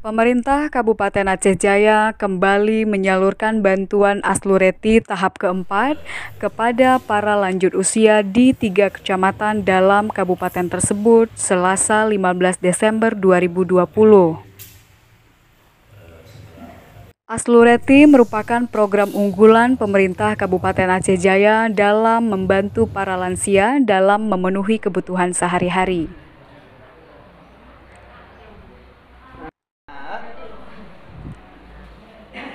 Pemerintah Kabupaten Aceh Jaya kembali menyalurkan bantuan Aslureti tahap keempat kepada para lanjut usia di 3 kecamatan dalam kabupaten tersebut Selasa 15 Desember 2020. Aslureti merupakan program unggulan pemerintah Kabupaten Aceh Jaya dalam membantu para lansia dalam memenuhi kebutuhan sehari-hari.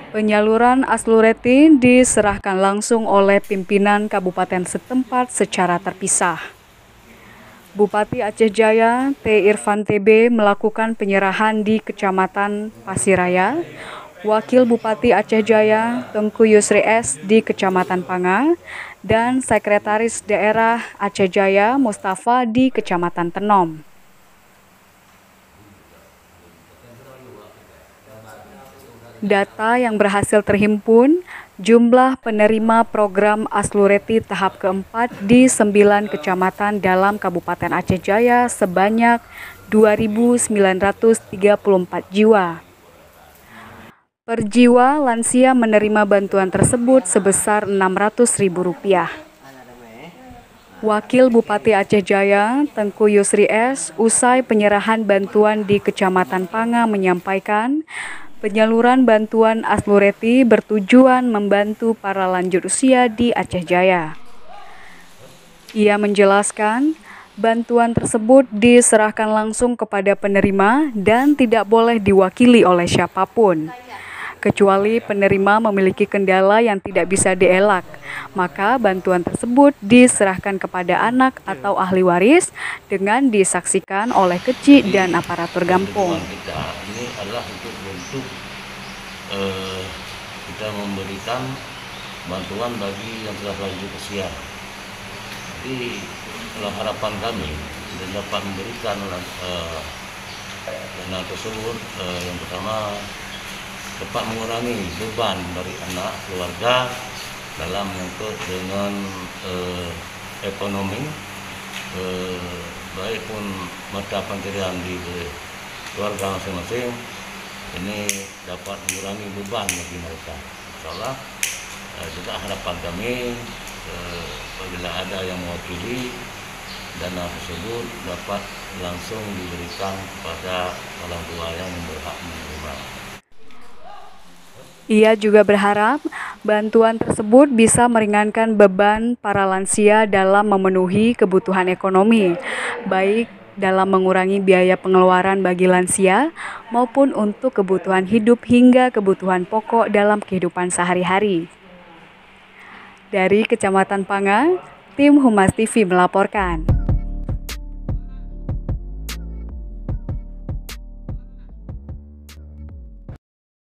Penyaluran Aslureti diserahkan langsung oleh pimpinan kabupaten setempat secara terpisah. Bupati Aceh Jaya, T. Irfan TB melakukan penyerahan di Kecamatan Pasiraya, Wakil Bupati Aceh Jaya, Tengku Yusri S. di Kecamatan Panga, dan Sekretaris Daerah Aceh Jaya, Mustafa di Kecamatan Tenom. Data yang berhasil terhimpun, jumlah penerima program Aslureti tahap keempat di 9 kecamatan dalam Kabupaten Aceh Jaya sebanyak 2.934 jiwa. Per jiwa, lansia menerima bantuan tersebut sebesar Rp600.000. Wakil Bupati Aceh Jaya, Tengku Yusri S., usai penyerahan bantuan di Kecamatan Panga menyampaikan, penyaluran bantuan Aslureti bertujuan membantu para lanjut usia di Aceh Jaya. Ia menjelaskan, bantuan tersebut diserahkan langsung kepada penerima dan tidak boleh diwakili oleh siapapun. Kecuali penerima memiliki kendala yang tidak bisa dielak, maka bantuan tersebut diserahkan kepada anak atau ahli waris dengan disaksikan oleh kecil dan aparatur kampung. Ini adalah untuk kita memberikan bantuan bagi yang telah lanjut usia. Jadi harapan kami dapat memberikan dana tersebut yang pertama dapat mengurangi beban dari anak keluarga dalam menyangkut dengan ekonomi, baik pun mata pencarian di keluarga masing-masing. Ini dapat mengurangi beban bagi mereka. Insyaallah juga harapan kami apabila ada yang mewakili, dana tersebut dapat langsung diberikan kepada orang tua yang berhak menerima. Ia juga berharap bantuan tersebut bisa meringankan beban para lansia dalam memenuhi kebutuhan ekonomi, baik dalam mengurangi biaya pengeluaran bagi lansia maupun untuk kebutuhan hidup hingga kebutuhan pokok dalam kehidupan sehari-hari. Dari Kecamatan Panga, tim Humas TV melaporkan.